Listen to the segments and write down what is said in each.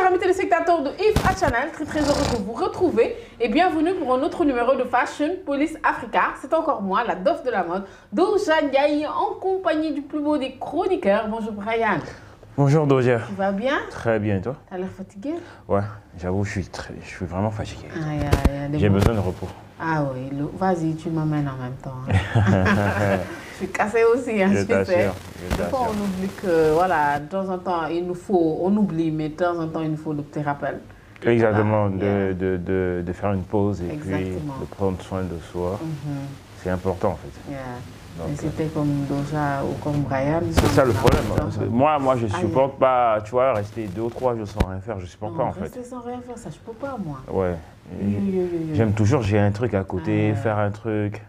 chers amis téléspectateurs de IFA Channel, très heureux de vous retrouver et bienvenue pour un autre numéro de Fashion Police Africa. C'est encore moi, la Dof de la mode, Doja Ndiaye, en compagnie du plus beau des chroniqueurs. Bonjour Brian. Bonjour Doja. Tu vas bien? Très bien, et toi? T'as l'air fatigué? Ouais, j'avoue, je suis vraiment fatigué. J'ai besoin de repos. Ah oui, vas-y, tu m'emmènes en même temps. Je suis cassée aussi, hein, je t'assure. Des fois, on oublie que, voilà, de temps en temps, on oublie, mais de temps en temps, il nous faut de petits rappels. Exactement, de faire une pause et puis de prendre soin de soi. C'est important en fait. C'était comme Doja ou comme Brian. C'est ça le problème. Moi, je ne supporte pas, tu vois, rester 2 ou 3 jours sans rien faire. Je ne supporte pas en fait. Rester sans rien faire, ça, je peux pas, moi. Ouais. J'aime toujours, j'ai un truc à côté, faire un truc.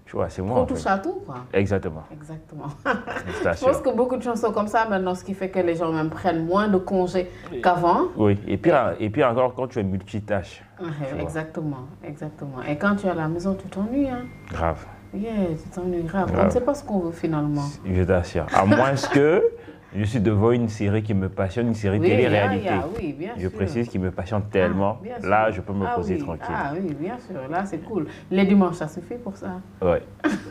Tu vois, c'est moi. On touche à tout, quoi. Exactement. Exactement. Je pense que beaucoup de gens sont comme ça maintenant, ce qui fait que les gens même prennent moins de congés qu'avant. Oui, et puis encore quand tu es multitâche. Exactement, exactement. Et quand tu es à la maison, tu t'ennuies, hein. Grave. Yeah, tu t'ennuies grave. On ne sait pas ce qu'on veut finalement. Je t'assure. À moins que je suis devant une série qui me passionne, une série télé-réalité. Oui, bien sûr. Je précise qu'il me passionne tellement. Là, je peux me poser tranquille. Ah oui, bien sûr. Là, c'est cool. Les dimanches, ça suffit pour ça. Oui,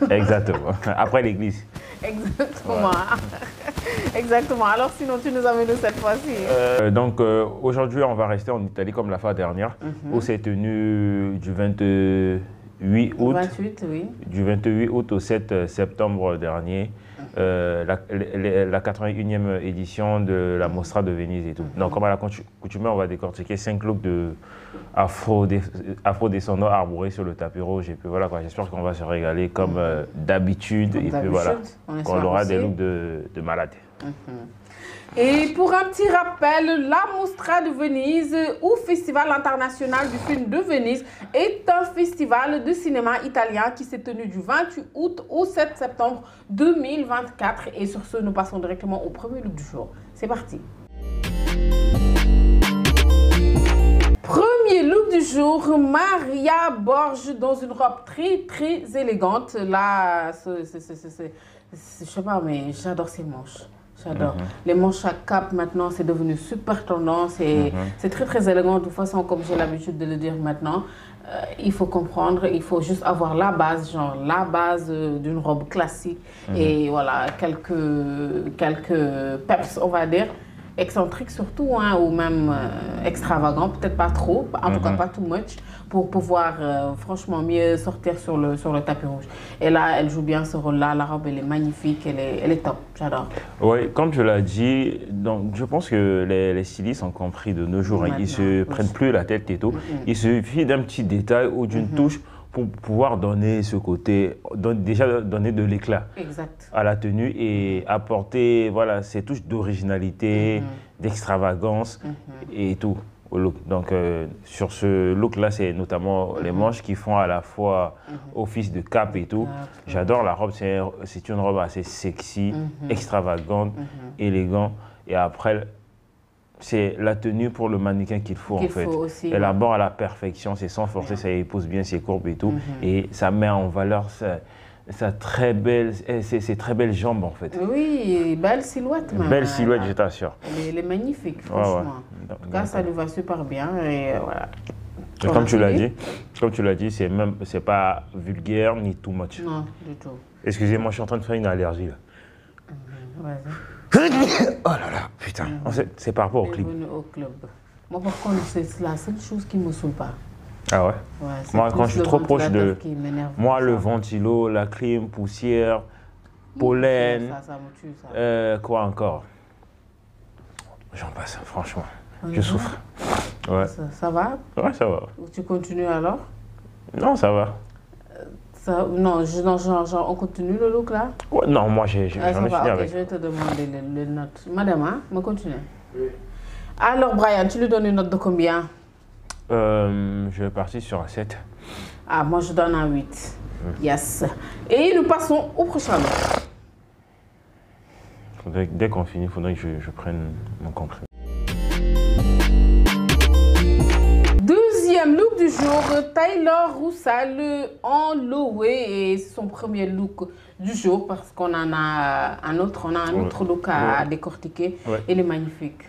exactement. Après l'église. Exactement. Ouais. Exactement. Alors, sinon, tu nous amènes cette fois-ci. Donc, aujourd'hui, on va rester en Italie comme la fois dernière, où c'est tenu du 28 août. 28, oui. Du 28 août au 7 septembre dernier. La 81e édition de la Mostra de Venise et tout. Donc, comme à la coutume, on va décortiquer 5 looks de afro-descendants arborés sur le tapis rouge. Et puis voilà, j'espère qu'on va se régaler comme d'habitude. Et puis voilà, qu'on aura des looks de malade. Et pour un petit rappel, la Mostra de Venise ou Festival international du film de Venise est un festival de cinéma italien qui s'est tenu du 28 août au 7 septembre 2024. Et sur ce, nous passons directement au premier look du jour. C'est parti. Premier look du jour, Maria Borge dans une robe très élégante. Là, je sais pas, mais j'adore ces manches. J'adore. Les manches à cap maintenant, c'est devenu super tendance et c'est très élégant de toute façon, comme j'ai l'habitude de le dire maintenant. Il faut comprendre, il faut juste avoir la base, genre la base d'une robe classique et voilà, quelques peps, on va dire. Excentrique surtout, hein, ou même extravagant, peut-être pas trop, en tout cas pas too much, pour pouvoir franchement mieux sortir sur le tapis rouge. Et là, elle joue bien ce rôle-là, la robe elle est magnifique, elle est top, j'adore. Oui, comme tu l'as dit, donc, je pense que les stylistes ont compris de nos jours, ils ne se prennent plus la tête et tout. Il suffit d'un petit détail ou d'une touche pour pouvoir donner ce côté, déjà donner de l'éclat à la tenue et apporter voilà, ces touches d'originalité, d'extravagance et tout au look. Donc sur ce look-là, c'est notamment les manches qui font à la fois office de cape et tout. J'adore la robe, c'est une robe assez sexy, extravagante, élégante. Et après, c'est la tenue pour le mannequin qu'il faut en fait. Elle aborde à la perfection, c'est sans forcer, ça épouse bien ses courbes et tout. Et ça met en valeur ses très belles jambes en fait. Oui, belle silhouette même. Belle silhouette, je t'assure. Elle est magnifique, franchement. En tout cas, ça lui va super bien et voilà. Et comme tu l'as dit, c'est pas vulgaire ni too much. Non, du tout. Excusez-moi, je suis en train de faire une allergie là. Vas-y. Oh là là, putain, c'est par rapport au clip. Au club. Moi, par contre, c'est la seule chose qui ne me saoule pas. Ah ouais, moi, quand je suis trop proche de... Moi, le ventilo, la clim, poussière, pollen... Ça me tue, ça. Quoi encore? J'en passe, franchement. Je souffre. Ouais. Ça va? Ouais, ça va. Tu continues alors? Non, ça va. Non, on continue le look là? Ouais, non, moi j'en ai fini avec. Je vais te demander les notes. Madame, hein, on continue. Oui. Alors, Brian, tu lui donnes une note de combien? Je vais partir sur un 7. Ah, moi je donne un 8. Yes. Et nous passons au prochain look. Dès qu'on finit, il faudrait que je prenne mon comprimé. Deuxième look du jour, Taylor Russell en Loewe et son premier look du jour parce qu'on en a un autre, look à décortiquer. Il est magnifique.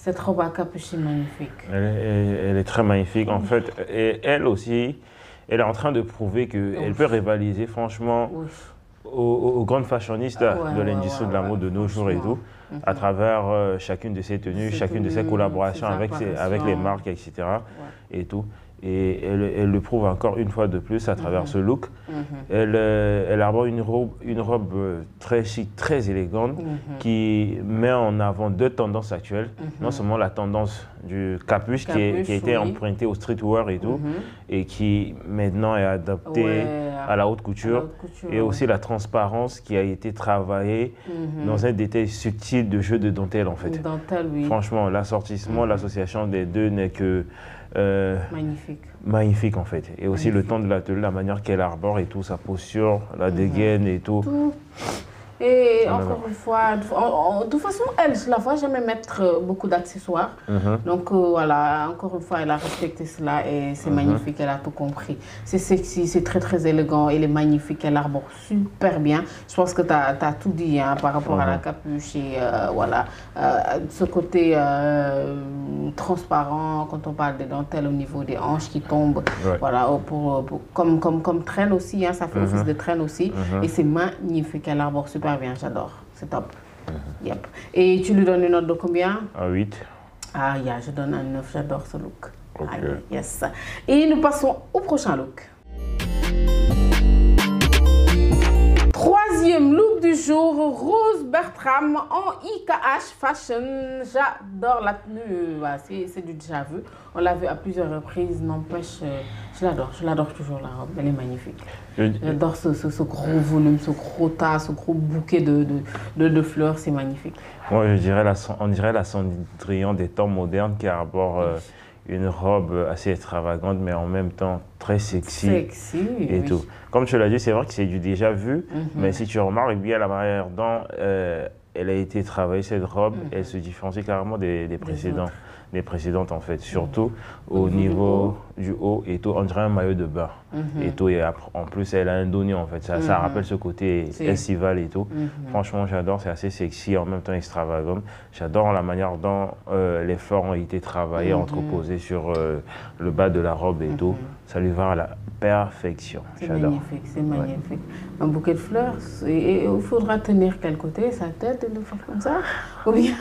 Cette robe à capuche est magnifique. Elle est très magnifique. En fait, et elle aussi, elle est en train de prouver qu'elle peut rivaliser franchement aux grandes fashionistes de l'industrie de la mode de nos jours et tout, à travers chacune de ses tenues, chacune de ses collaborations avec les marques, etc. Et tout. Et elle le prouve encore une fois de plus à travers ce look. Elle arbore une robe très chic, très élégante, qui met en avant deux tendances actuelles. Non seulement la tendance du capuche qui a été empruntée au streetwear et tout, et qui maintenant est adaptée à la haute couture, et aussi la transparence qui a été travaillée dans un détail subtil de jeu de dentelle en fait. Dentelle, oui. Franchement, l'assortissement, l'association des deux n'est que magnifique en fait. Et aussi le temps de l'atelier, la manière qu'elle arbore et tout, sa posture, la dégaine et tout. Et encore une fois, de toute façon, elle, je la vois jamais mettre beaucoup d'accessoires. Donc voilà, encore une fois, elle a respecté cela et c'est magnifique, elle a tout compris. C'est sexy, c'est très très élégant, elle est magnifique, elle arbore super bien. Je pense que tu as tout dit hein, par rapport à la capuche et voilà, ce côté transparent quand on parle des dentelles au niveau des hanches qui tombent. Voilà, comme traîne aussi, hein, ça fait office de traîne aussi. Et c'est magnifique, elle arbore super bien, j'adore, c'est top. Yep. Et tu lui donnes une note de combien? Un 8. Ah, je donne un 9, j'adore ce look. Allez, yes. Et nous passons au prochain look. Troisième look du jour, Rose Bertram en IKH Fashion. J'adore la tenue, c'est du déjà vu. On l'a vu à plusieurs reprises, n'empêche, je l'adore toujours la robe, elle est magnifique. J'adore ce gros volume, ce gros tas, ce gros bouquet de fleurs, c'est magnifique. Moi, on dirait la Cendrillon des temps modernes qui arbore une robe assez extravagante, mais en même temps très sexy et tout. Comme tu l'as dit, c'est vrai que c'est du déjà vu, mais si tu remarques bien la manière dont elle a été travaillée, cette robe, elle se différencie carrément des précédentes en fait, surtout au niveau du haut et tout, on dirait un maillot de bain et tout, et en plus elle a un donné en fait, ça rappelle ce côté estival et tout. Franchement j'adore, c'est assez sexy, en même temps extravagant. J'adore la manière dont les fleurs ont été travaillées, entreposées sur le bas de la robe et tout, ça lui va à la perfection. C'est magnifique, c'est magnifique. Un bouquet de fleurs, et il faudra tenir quel côté, sa tête et le faire comme ça ou bien...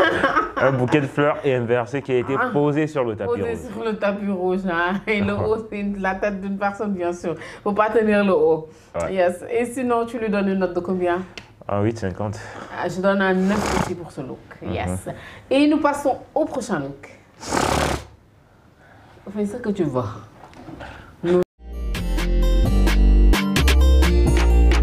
Un bouquet de fleurs et inversé qui a été posé sur le tapis rouge. Posé sur le tapis rouge, hein. Et le haut, c'est la tête d'une personne, bien sûr. Il ne faut pas tenir le haut. Yes. Et sinon, tu lui donnes une note de combien? Un 8,50. Je donne un 9 aussi pour ce look. Yes. Et nous passons au prochain look. Fais ce que tu vois.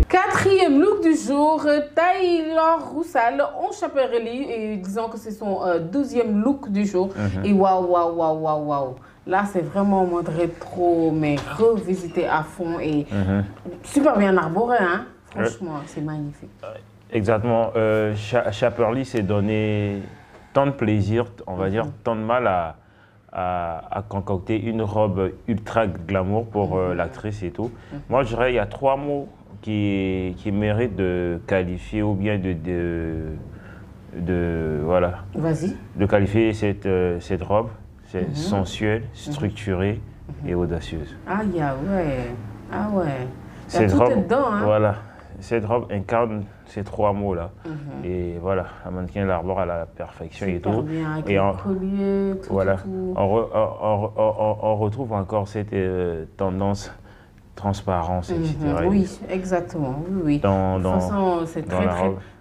Quatrième look du jour, Taylor Russell en Schiaparelli, et disons que c'est son deuxième look du jour. Et waouh. Là, c'est vraiment en mode rétro, mais revisité à fond et super bien arboré, hein. Franchement, c'est magnifique. Exactement. Schiaparelli s'est donné tant de plaisir, on va dire, tant de mal à concocter une robe ultra glamour pour l'actrice et tout. Moi, je dirais qu'il y a 3 mots qui méritent de qualifier ou bien de qualifier cette robe. C'est sensuelle, structurée et audacieuse. Ah ouais. Cette robe, dedans, hein. Voilà, cette robe incarne ces 3 mots-là. Et voilà, la mannequin l'arbore à la perfection et tout. Bien, avec le collier, tout. On retrouve encore cette tendance transparence, etc. Oui, exactement. Oui. De toute façon,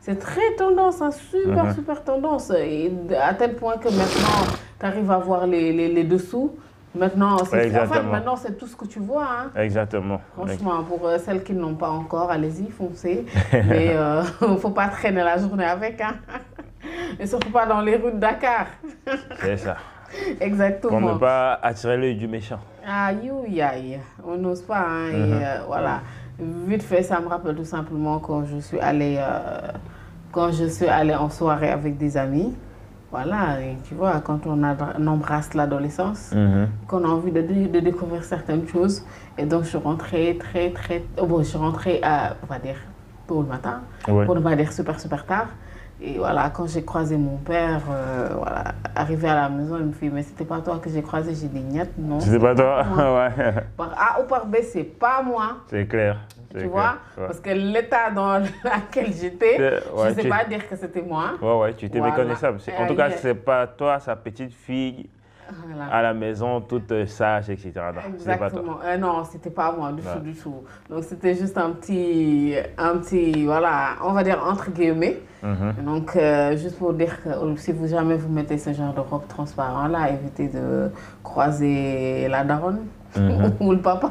c'est très tendance, hein, super tendance. Et à tel point que maintenant, tu arrives à voir les dessous. Maintenant, maintenant, c'est tout ce que tu vois. Hein. Exactement. Franchement, pour celles qui ne l'ont pas encore, allez-y, foncez. Mais il ne faut pas traîner la journée avec. Hein. Et surtout pas dans les rues de Dakar. C'est ça. Exactement. Pour ne pas attirer l'œil du méchant. Aïe, on n'ose pas. Hein, et voilà. Vite fait, ça me rappelle tout simplement quand je suis allée en soirée avec des amis. Voilà, et tu vois, quand on embrasse l'adolescence, qu'on a envie de découvrir certaines choses. Et donc, je suis rentrée je suis rentrée, on va dire, tôt le matin, pour ne pas dire super tard. Et voilà, quand j'ai croisé mon père, voilà, arrivé à la maison, il me fait, mais c'était pas toi que j'ai croisé. J'ai dit, niet, non. C'était pas toi? Ouais. Par A ou par B, c'est pas moi. C'est clair. Tu vois, parce que l'état dans lequel j'étais, je ne sais pas dire que c'était moi. Ouais, tu étais méconnaissable. En tout cas, c'est pas toi, sa petite fille à la maison, toute sage, etc. Non, exactement. Non, c'était pas moi du tout. Donc c'était juste un petit, voilà, on va dire entre guillemets. Donc juste pour dire que si jamais vous mettez ce genre de robe transparente là, évitez de croiser la daronne ou le papa.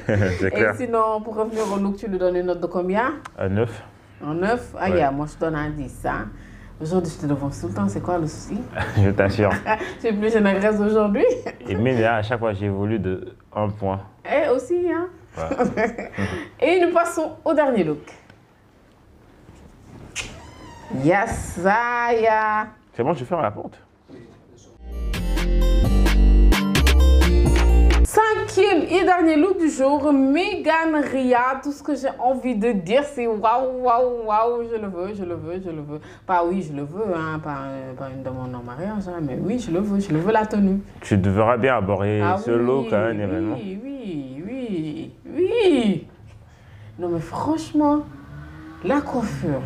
C'est clair. Et sinon, pour revenir au look, tu lui donnes une note de combien? Un 9. Un 9? Ah, yeah, moi je donne un 10. Hein. Aujourd'hui, je te devance tout le temps, c'est quoi le souci? Je t'assure. Tu es plus généreuse aujourd'hui? Et mais là, à chaque fois, j'évolue de 1 point. Et aussi, hein? Ouais. Et nous passons au dernier look. Yes, Zaya! C'est bon, je ferme la porte. Cinquième et dernier look du jour, Mégane Ria. Tout ce que j'ai envie de dire, c'est waouh, waouh, waouh, je le veux. Pas oui, je le veux, hein, pas une demande en mariage, hein, mais oui, je le veux la tenue. Tu devras bien aborder ce look à un événement. Oui. Non, mais franchement, la coiffure.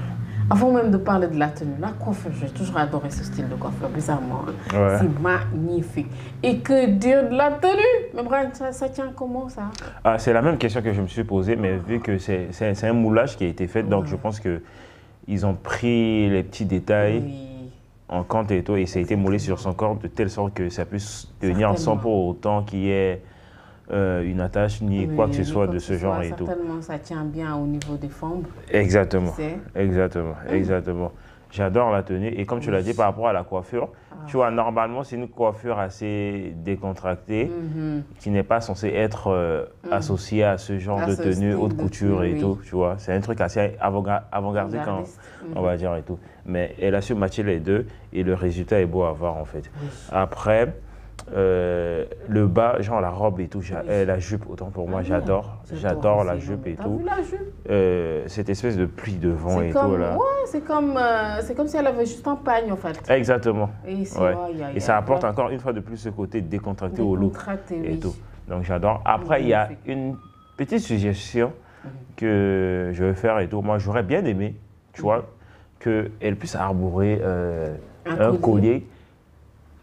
Avant même de parler de la tenue, la coiffure, j'ai toujours adoré ce style de coiffure, bizarrement. Ouais. C'est magnifique. Et que dire de la tenue? Mais Brian, ça tient comment ça? C'est la même question que je me suis posée, mais vu que c'est un moulage qui a été fait, donc je pense qu'ils ont pris les petits détails en compte et tout, et ça a été moulé sur son corps de telle sorte que ça puisse tenir sans pour autant qu'il y ait une attache ni quoi que ce soit de ce genre et tout. Certainement, ça tient bien au niveau des formes. Exactement. J'adore la tenue. Et comme tu l'as dit par rapport à la coiffure, tu vois, normalement, c'est une coiffure assez décontractée qui n'est pas censée être associée à ce genre de tenue, haute couture et tout. Tu vois, c'est un truc assez avant-gardiste, on va dire et tout. Mais elle a su matcher les deux et le résultat est beau à voir en fait. Après, le bas, genre la robe et tout, la jupe, autant pour moi, j'adore la jupe et tout. T'as vu la jupe? Cette espèce de pli de vent et tout là. Ouais, c'est comme si elle avait juste un pagne en fait. Exactement. Et ça apporte encore une fois de plus ce côté décontracté au look et tout. Donc j'adore. Après, il y a une petite suggestion que je vais faire et tout. Moi, j'aurais bien aimé, tu vois, qu'elle puisse arborer un collier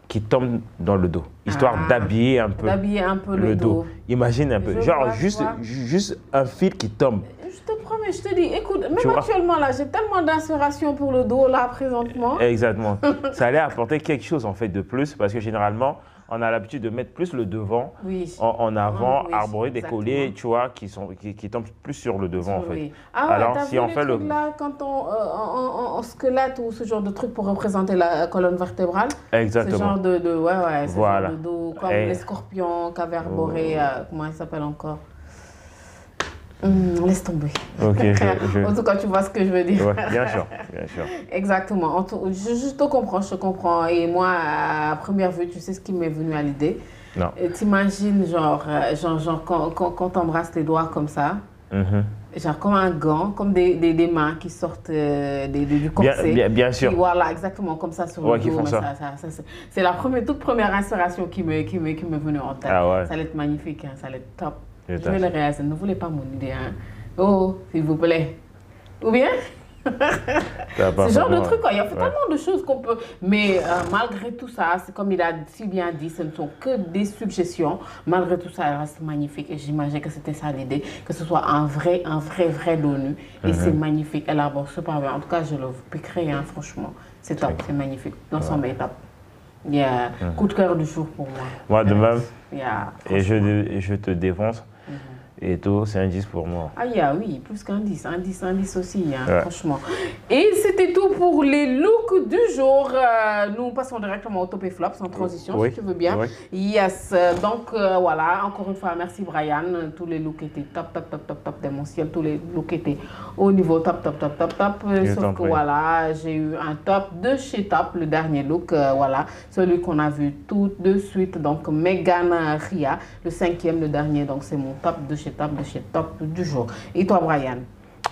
qui tombe dans le dos, histoire d'habiller un peu le dos. Imagine un peu, genre juste un fil qui tombe. Je te promets, je te dis, écoute, même actuellement là, j'ai tellement d'inspiration pour le dos là présentement. Exactement. Ça allait apporter quelque chose en fait de plus parce que généralement, on a l'habitude de mettre plus le devant en avant, arborer des colliers, tu vois, qui tombent plus sur le devant en fait. Alors si on fait le là quand on squelette ou ce genre de truc pour représenter la colonne vertébrale. Exactement. Ce genre de ce genre de dos comme les scorpions qu'avait arboré, comment il s'appelle encore? Laisse tomber. Ok. En tout cas, tu vois ce que je veux dire. Ouais, bien sûr. Exactement. Je te comprends. Et moi, à première vue, tu sais ce qui m'est venu à l'idée. Non. T'imagines, genre quand t'embrasses les doigts comme ça, genre comme un gant, comme des mains qui sortent du corset. Bien sûr. Et voilà, exactement comme ça sur le dos. C'est la toute première inspiration qui m'est venue en tête. Ah ouais. Ça allait être magnifique, hein, ça allait être top. Je vais le réaliser. Ne voulez pas mon idée. Hein. Oh, s'il vous plaît. Ou bien ce genre de truc, quoi. Il y a tellement de choses qu'on peut... Mais malgré tout ça, c'est comme il a si bien dit, ce ne sont que des suggestions. Malgré tout ça, elle reste magnifique. Et j'imagine que c'était ça l'idée, que ce soit un vrai dos nu. Et c'est magnifique. Elle aborde super bien. En tout cas, je le piquerai, hein, franchement. C'est top, c'est magnifique. L'ensemble est top. Il y a coup de cœur du jour pour moi. Moi, de même. Et je te défonce. Et tout, c'est un 10 pour moi. Ah oui, plus qu'un 10. Un 10 aussi, hein, franchement. Et c'était tout pour les looks du jour. Nous passons directement au top et flop, sans transition, si tu veux bien. Yes. Donc, voilà, encore une fois, merci Brian. Tous les looks étaient top, démentiels. Tous les looks étaient au niveau top. Sauf que voilà, j'ai eu un top de chez Top, le dernier look. Voilà, celui qu'on a vu tout de suite. Donc, Mégane Ria, le 5e, le dernier. Donc, c'est mon top de chez Top du jour. Et toi, Brian?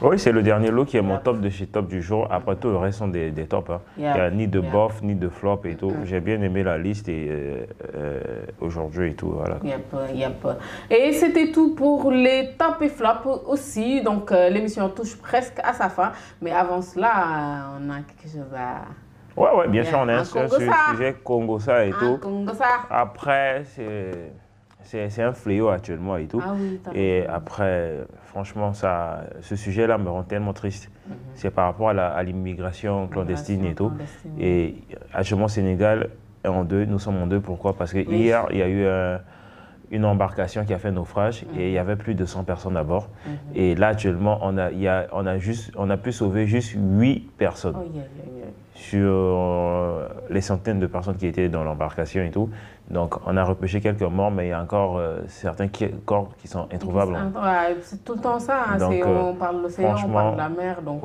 Oui, c'est le dernier lot qui est mon top de chez top du jour. Après tout, le reste sont des tops. Hein. Il n'y a ni de bof, ni de flop et tout. J'ai bien aimé la liste et aujourd'hui et tout. Voilà. Et c'était tout pour les tops et flops aussi. Donc, l'émission touche presque à sa fin. Mais avant cela, on a quelque chose à... Ouais, bien sûr, on a un sujet Congossa et tout. Congossa. Après, c'est un fléau actuellement et tout. Ah oui, et après, franchement, ce sujet-là me rend tellement triste. C'est par rapport à l'immigration clandestine et tout. Et actuellement, Sénégal est en deux, nous sommes en deux. Pourquoi? Parce que hier, il y a eu une embarcation qui a fait naufrage et il y avait plus de 100 personnes à bord. Et là, actuellement, on a pu sauver juste 8 personnes. Sur les centaines de personnes qui étaient dans l'embarcation et tout. Donc, on a repêché quelques morts, mais il y a encore certains corps qui sont introuvables. C'est tout le temps ça. Hein. Donc, on parle de l'océan, on parle de la mer. Donc,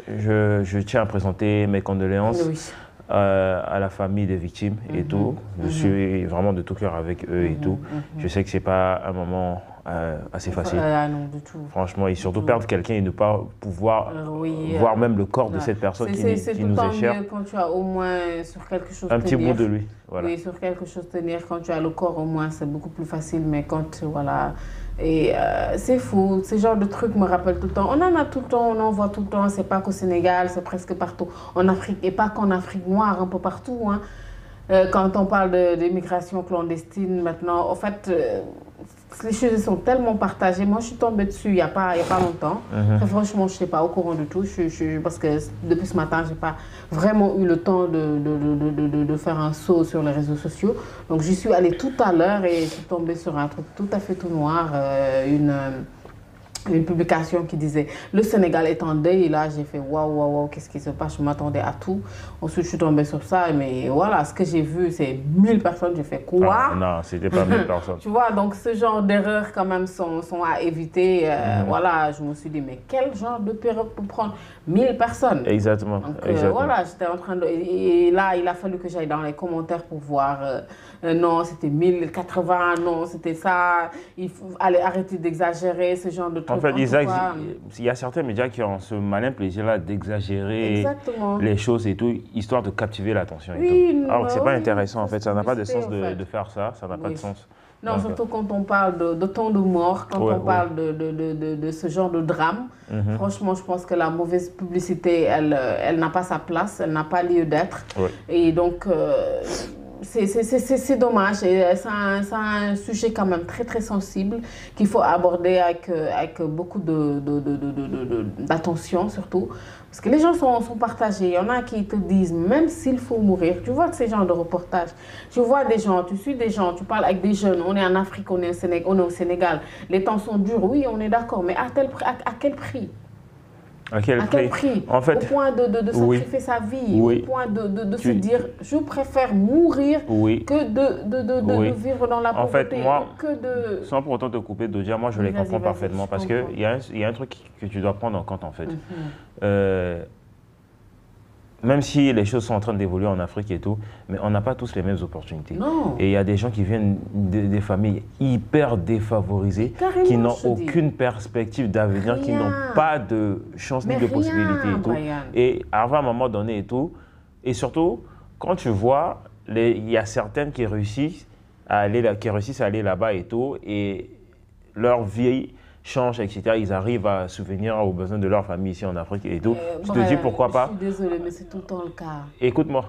je tiens à présenter mes condoléances à la famille des victimes et tout. Je suis vraiment de tout cœur avec eux et tout. Je sais que ce n'est pas un moment assez facile. Non, du tout. Franchement, et surtout perdre quelqu'un et ne pas pouvoir voir même le corps de cette personne qui nous est chère. C'est tout le temps mieux quand tu as au moins sur quelque chose un petit bout de lui. Voilà. Oui, sur quelque chose tenir. Quand tu as le corps au moins, c'est beaucoup plus facile. Mais quand, voilà... Et c'est fou, ce genre de trucs me rappellent tout le temps. On en a tout le temps, on en voit tout le temps. C'est pas qu'au Sénégal, c'est presque partout. En Afrique, et pas qu'en Afrique noire, un peu partout. Hein. Quand on parle d'immigration clandestine maintenant, en fait, les choses sont tellement partagées. Moi, je suis tombée dessus il n'y a pas longtemps. Très franchement, je ne suis pas au courant du tout. Parce que depuis ce matin, je n'ai pas vraiment eu le temps de faire un saut sur les réseaux sociaux. Donc, j'y suis allée tout à l'heure et je suis tombée sur un truc tout à fait tout noir. Une publication qui disait le Sénégal est en deuil. Et là, j'ai fait waouh, qu'est-ce qui se passe? Je m'attendais à tout. Ensuite, je suis tombée sur ça. Mais voilà, ce que j'ai vu, c'est 1000 personnes. J'ai fait quoi? Non, c'était pas 1000 personnes. Tu vois, donc ce genre d'erreurs, quand même, sont à éviter. Voilà, je me suis dit, mais quel genre de période pour prendre 1000 personnes? Exactement. Donc, exactement. voilà, j'étais en train de. Et là, il a fallu que j'aille dans les commentaires pour voir. Non, c'était 1080, non, c'était ça. Il faut arrêter d'exagérer, ce genre de trucs. En fait, il y a certains médias qui ont ce malin plaisir-là d'exagérer les choses et tout, histoire de captiver l'attention. Alors, c'est pas intéressant, en fait. Ça n'a pas de sens de faire ça. Ça n'a pas de sens. Non, donc, surtout quand on parle de temps de mort, quand on parle de ce genre de drame. Franchement, je pense que la mauvaise publicité, elle n'a pas sa place, elle n'a pas lieu d'être. Et donc... c'est dommage et c'est un sujet quand même très très sensible qu'il faut aborder avec beaucoup d'attention surtout parce que les gens sont partagés. Il y en a qui te disent même s'il faut mourir. Tu vois ces genres de reportages, tu vois des gens, tu suis des gens, tu parles avec des jeunes. On est en Afrique, on est au Sénégal, les temps sont durs, oui on est d'accord, mais à quel prix? À quel prix? En fait, au point de sacrifier sa vie, au point de se dire je préfère mourir que de vivre dans la pauvreté. En fait, moi, sans pour autant te couper, Dodia, moi je les comprends parfaitement parce qu'il y a un truc que tu dois prendre en compte en fait. Même si les choses sont en train d'évoluer en Afrique et tout, mais on n'a pas tous les mêmes opportunités. Non. Et il y a des gens qui viennent des familles hyper défavorisées, qui n'ont aucune perspective d'avenir, qui n'ont pas de chance ni de possibilité et tout. Et à un moment donné et tout, et surtout, quand tu vois, il y a certaines qui réussissent à aller là-bas et tout, et leur vie changent, etc. Ils arrivent à souvenir aux besoins de leur famille ici en Afrique et tout. Tu te dis pourquoi pas. Je suis désolée, mais c'est tout le temps le cas. Écoute-moi.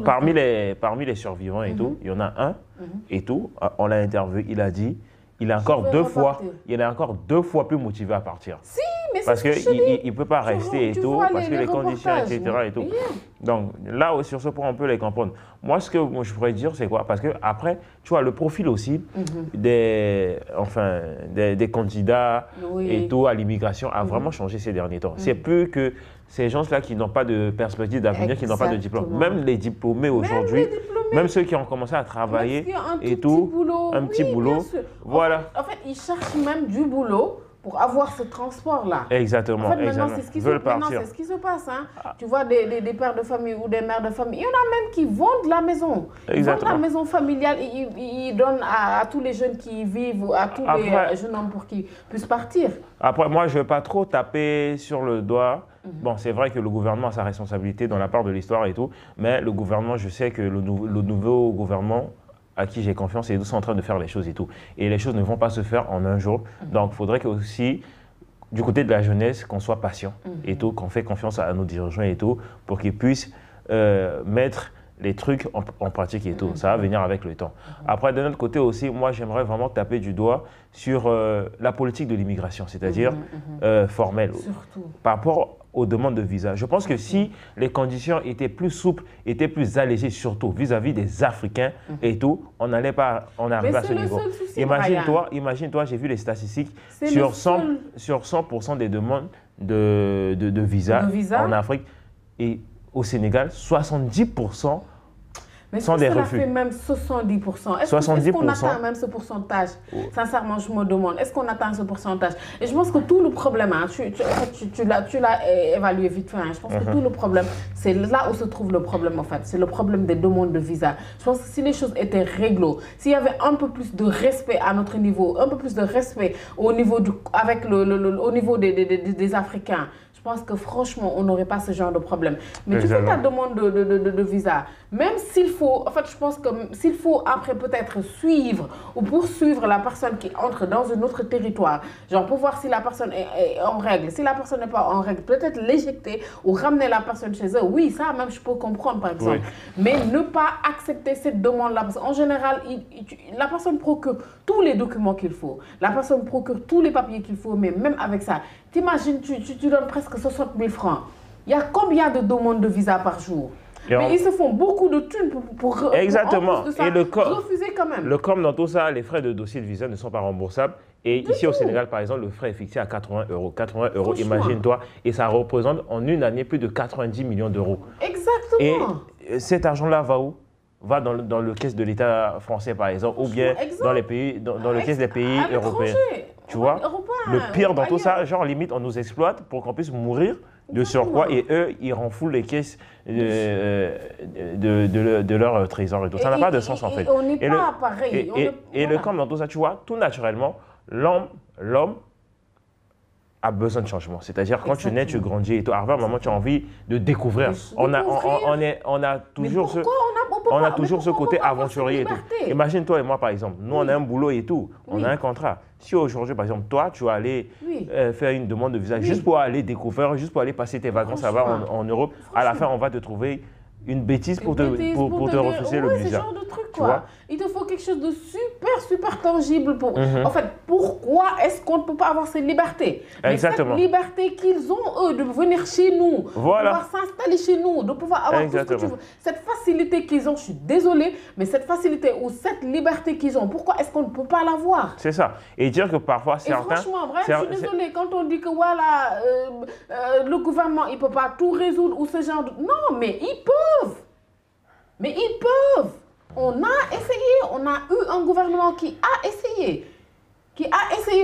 Parmi les survivants et tout, il y en a un et tout, on l'a interviewé, il a dit, il est encore deux fois plus motivé à partir. Si, mais parce qu'il ne peut pas rester et tout, parce que les conditions, etc. et tout. Donc là, sur ce point, on peut les comprendre. Moi, ce que je pourrais dire, c'est quoi? Parce que après, tu vois, le profil aussi des candidats et tout à l'immigration a vraiment changé ces derniers temps. C'est plus que ces gens-là qui n'ont pas de perspective d'avenir, qui n'ont pas de diplôme. Même les diplômés aujourd'hui, même ceux qui ont commencé à travailler et tout, un petit boulot. Voilà. En fait, ils cherchent même du boulot pour avoir ce transport-là. Exactement. En fait, maintenant, c'est ce qui se passe. Hein. Tu vois des pères de famille ou des mères de famille. Il y en a même qui vendent la maison. Ils vendent la maison familiale et ils donnent à tous les jeunes qui y vivent, à tous les jeunes hommes pour qu'ils puissent partir. Après, moi, je ne veux pas trop taper sur le doigt. Bon, c'est vrai que le gouvernement a sa responsabilité dans la part de l'histoire et tout, mais le gouvernement, je sais que le nouveau gouvernement à qui j'ai confiance, ils sont en train de faire les choses et tout. Et les choses ne vont pas se faire en un jour. Donc, il faudrait que aussi, du côté de la jeunesse, qu'on soit patient et tout, qu'on fait confiance à nos dirigeants et tout, pour qu'ils puissent mettre les trucs en pratique et tout. Ça va venir avec le temps. Après, d'un autre côté aussi, moi, j'aimerais vraiment taper du doigt sur la politique de l'immigration, c'est-à-dire formelle. Surtout. Par rapport aux demandes de visa. Je pense que si les conditions étaient plus souples, étaient plus allégées, surtout vis-à-vis des Africains et tout, on n'allait pas arriver à ce niveau. Imagine-toi, j'ai vu les statistiques, sur 100% des demandes de visa en Afrique et au Sénégal, 70% sont des refus. Ça fait même 70%. Est-ce qu'on atteint même ce pourcentage? Sincèrement, je me demande, est-ce qu'on atteint ce pourcentage? Et je pense que tout le problème, hein, tu l'as évalué vite fait, hein, je pense que tout le problème, c'est là où se trouve le problème en fait. C'est le problème des demandes de visa. Je pense que si les choses étaient réglo, s'il y avait un peu plus de respect à notre niveau, un peu plus de respect au niveau, au niveau des Africains, je pense que franchement, on n'aurait pas ce genre de problème. Mais tu fais ta demande de visa, même s'il faut, en fait, je pense que s'il faut après peut-être suivre ou poursuivre la personne qui entre dans un autre territoire, genre pour voir si la personne est en règle. Si la personne n'est pas en règle, peut-être l'éjecter ou ramener la personne chez eux. Oui, ça même je peux comprendre par exemple. Mais ne pas accepter cette demande-là, parce qu'en général, la personne procure tous les documents qu'il faut. La personne procure tous les papiers qu'il faut, mais même avec ça, t'imagines, tu donnes presque 60 000 francs. Il y a combien de demandes de visa par jour? Mais ils se font beaucoup de thunes pour Exactement. En plus de ça, et refuser quand même. Le com dans tout ça, les frais de dossier de visa ne sont pas remboursables. Et ici au Sénégal, par exemple, le frais est fixé à 80 €. 80 €, imagine-toi. Et ça représente en une année plus de 90 millions d'euros. Exactement. Et cet argent-là va où? Va dans le caisse de l'État français, par exemple, ou bien dans les pays, dans le caisse des pays européens. Tu vois, le pire dans tout ça, genre limite, on nous exploite pour qu'on puisse mourir de surcroît et eux, ils renflouent les caisses de leur trésor et tout. Ça n'a pas de sens en fait. On n'est pas pareil. Et le com dans tout ça, tu vois, tout naturellement, l'homme a besoin de changement. C'est-à-dire quand tu nais, tu grandis et tout. À un moment, tu as envie de découvrir. On a toujours ce côté aventurier et tout. Imagine toi et moi par exemple. Nous, on a un boulot et tout. On a un contrat. Si aujourd'hui, par exemple, toi, tu vas aller faire une demande de visa juste pour aller découvrir, juste pour aller passer tes vacances là-bas en Europe, à la fin, on va te trouver une bêtise pour te refuser le visa. Ce genre de truc, quoi. Il te faut quelque chose de super tangible. En fait, pourquoi est-ce qu'on ne peut pas avoir cette liberté? Exactement. Mais cette liberté qu'ils ont, eux, de venir chez nous, de pouvoir s'installer chez nous, de pouvoir avoir tout ce que tu veux. Cette facilité qu'ils ont, je suis désolée, mais cette facilité ou cette liberté qu'ils ont, pourquoi est-ce qu'on ne peut pas l'avoir? C'est ça. Et dire que parfois, certains... franchement, bref, je suis désolée, quand on dit que voilà, le gouvernement, il ne peut pas tout résoudre ou ce genre de... Non, mais ils peuvent. Mais ils peuvent. On a essayé, on a eu un gouvernement qui a essayé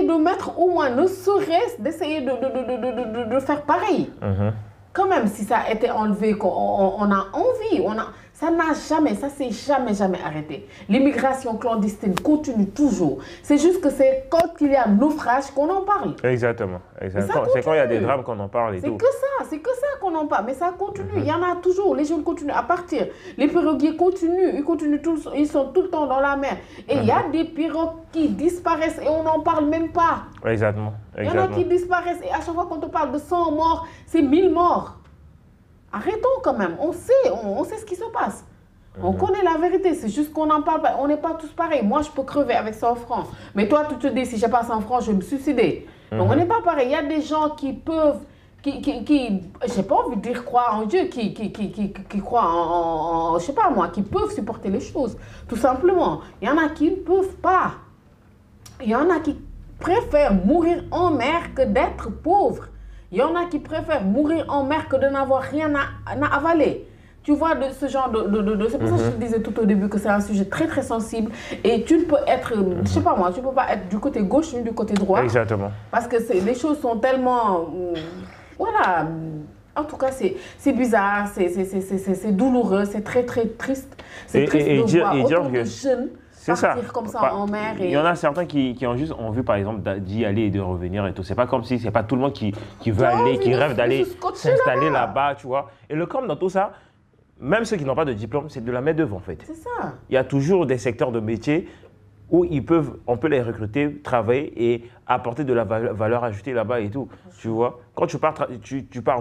de mettre au moins, ne serait-ce d'essayer de faire pareil. Quand même, si ça a été enlevé, on a envie, ça n'a jamais, ça s'est jamais arrêté. L'immigration clandestine continue toujours. C'est juste que c'est quand il y a naufrage qu'on en parle. Exactement. C'est quand il y a des drames qu'on en parle et tout. C'est que ça qu'on en parle. Mais ça continue. Il y en a toujours. Les gens continuent à partir. Les piroguiers continuent. Ils sont tout le temps dans la mer. Et il y a des pirogues qui disparaissent et on n'en parle même pas. Exactement. Il y en a qui disparaissent et à chaque fois qu'on te parle de 100 morts, c'est 1000 morts. Arrêtons quand même, on sait ce qui se passe. On connaît la vérité, c'est juste qu'on n'en parle pas. On n'est pas tous pareils. Moi, je peux crever avec 100 francs. Mais toi, tu te dis, si je n'ai pas 100 francs, je vais me suicider. Donc, on n'est pas pareil. Il y a des gens qui peuvent, j'ai pas envie de dire croire en Dieu, qui croient en, je sais pas moi, qui peuvent supporter les choses. Tout simplement. Il y en a qui ne peuvent pas. Il y en a qui préfèrent mourir en mer que d'être pauvres. Il y en a qui préfèrent mourir en mer que de n'avoir rien à avaler. Tu vois, de ce genre c'est pour ça que je te disais tout au début que c'est un sujet très très sensible et tu ne peux être, je sais pas moi, tu ne peux pas être du côté gauche ni du côté droit. Exactement. Parce que les choses sont tellement, voilà, en tout cas c'est bizarre, c'est douloureux, c'est très très triste. C'est triste de voir autant de jeunes partir comme ça en mer. Il y en a certains qui ont juste envie, par exemple, d'y aller et de revenir et tout. C'est pas comme si c'est pas tout le monde qui veut aller, qui rêve d'aller s'installer là-bas, tu vois. Et le com dans tout ça, même ceux qui n'ont pas de diplôme, c'est de la main-d'œuvre en fait. C'est ça. Il y a toujours des secteurs de métiers où on peut les recruter, travailler et apporter de la valeur ajoutée là-bas et tout. Tu vois, quand tu pars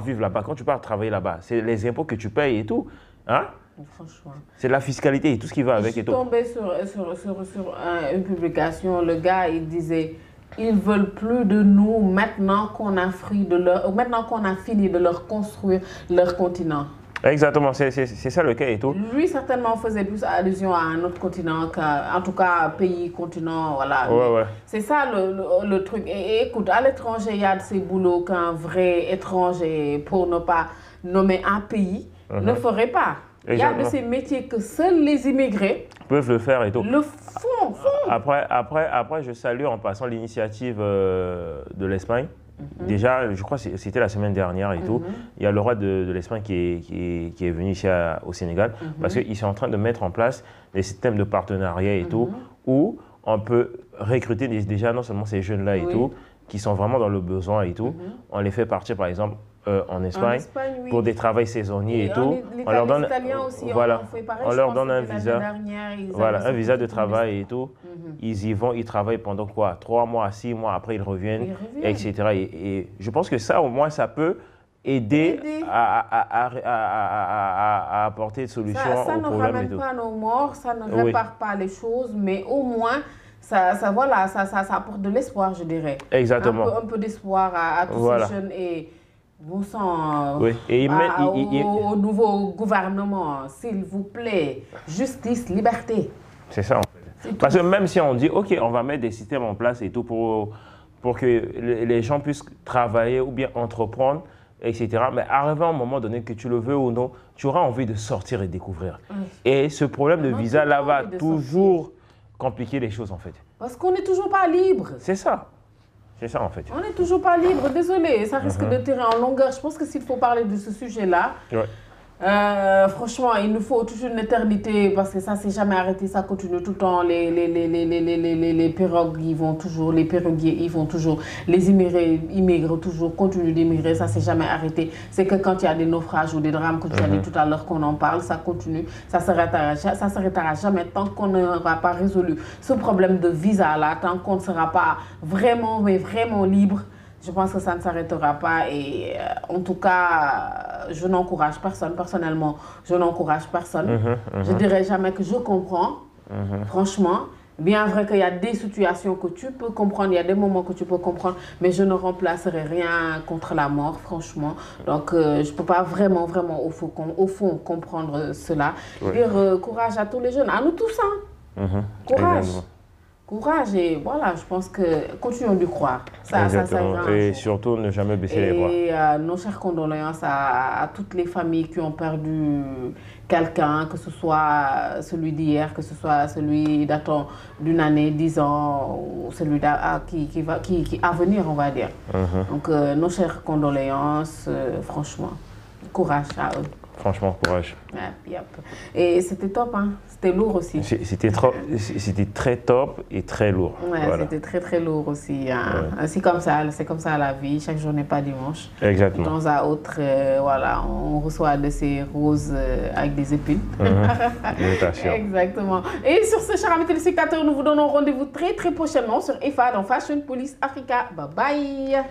vivre là-bas, quand tu pars travailler là-bas, c'est les impôts que tu payes et tout. Hein? Franchement. C'est la fiscalité et tout ce qui va avec et tout. Je suis tombée sur une publication, le gars il disait ils veulent plus de nous maintenant qu'on a fini de leur construire leur continent. Exactement, c'est ça le cas et tout. Lui, certainement, faisait plus allusion à un autre continent, en tout cas, pays, continent, voilà. Ouais. C'est ça le truc. Et écoute, à l'étranger, il y a de ces boulots qu'un vrai étranger, pour ne pas nommer un pays, ne ferait pas. Il y a de ces métiers que seuls les immigrés peuvent le faire et tout. Le font. Après, je salue en passant l'initiative de l'Espagne. Déjà, je crois que c'était la semaine dernière et tout. Il y a le roi de l'Espagne qui est venu ici au Sénégal parce qu'ils sont en train de mettre en place des systèmes de partenariat et tout où on peut recruter déjà non seulement ces jeunes-là et tout qui sont vraiment dans le besoin et tout. On les fait partir par exemple en Espagne pour des travaux saisonniers et tout. On leur donne un visa, un visa de travail et tout. Ils y vont, ils travaillent pendant quoi? 3 mois, 6 mois, après ils reviennent, etc. Et je pense que ça, au moins, ça peut aider à apporter des solutions aux problèmes. Ça ne ramène pas nos morts, ça ne répare pas les choses, mais au moins, ça apporte de l'espoir, je dirais. Exactement. Un peu d'espoir à tous ces jeunes et bon sang au nouveau gouvernement, s'il vous plaît, justice, liberté. C'est ça en fait. Parce que même si on dit, OK, on va mettre des systèmes en place et tout pour que les gens puissent travailler ou bien entreprendre, etc. Mais arrivé à un moment donné, que tu le veux ou non, tu auras envie de sortir et découvrir. Et ce problème de visa là va toujours compliquer les choses en fait. Parce qu'on n'est toujours pas libre. C'est ça. C'est ça en fait. On n'est toujours pas libre, désolé, ça risque de tirer en longueur. Je pense que s'il faut parler de ce sujet-là, franchement, il nous faut toute une éternité parce que ça ne s'est jamais arrêté, ça continue tout le temps. Les pirogues, ils vont toujours, les piroguiers, ils vont toujours, les immigrés immigrent toujours, continuent d'immigrer, ça ne s'est jamais arrêté. C'est que quand il y a des naufrages ou des drames, comme tu as dit tout à l'heure qu'on en parle, ça continue, ça ne s'arrêtera jamais tant qu'on n'aura pas résolu ce problème de visa-là, tant qu'on ne sera pas vraiment, mais vraiment libre. Je pense que ça ne s'arrêtera pas et en tout cas, je n'encourage personne. Personnellement, je n'encourage personne. Je ne dirais jamais que je comprends, franchement. Bien vrai qu'il y a des situations que tu peux comprendre, il y a des moments que tu peux comprendre, mais je ne remplacerai rien contre la mort, franchement. Donc, je ne peux pas vraiment au fond comprendre cela. Dire courage à tous les jeunes, à nous tous. Courage. Courage et voilà, je pense que continuons de croire. Ça et surtout ne jamais baisser les bras. Et nos chères condoléances à toutes les familles qui ont perdu quelqu'un, que ce soit celui d'hier, que ce soit celui datant d'une année, 10 ans, ou celui qui à venir, on va dire. Donc nos chères condoléances, franchement, courage à eux. Franchement, courage. Et c'était top, hein? C'était lourd aussi. C'était très top et très lourd. Ouais, voilà. C'était très très lourd aussi. Hein? C'est comme ça la vie. Chaque jour n'est pas dimanche. Exactement. De temps à autre, voilà, on reçoit de ces roses avec des épines. Exactement. Et sur ce, chers amis téléspectateurs, nous vous donnons rendez-vous très très prochainement sur EFA dans Fashion Police Africa. Bye bye.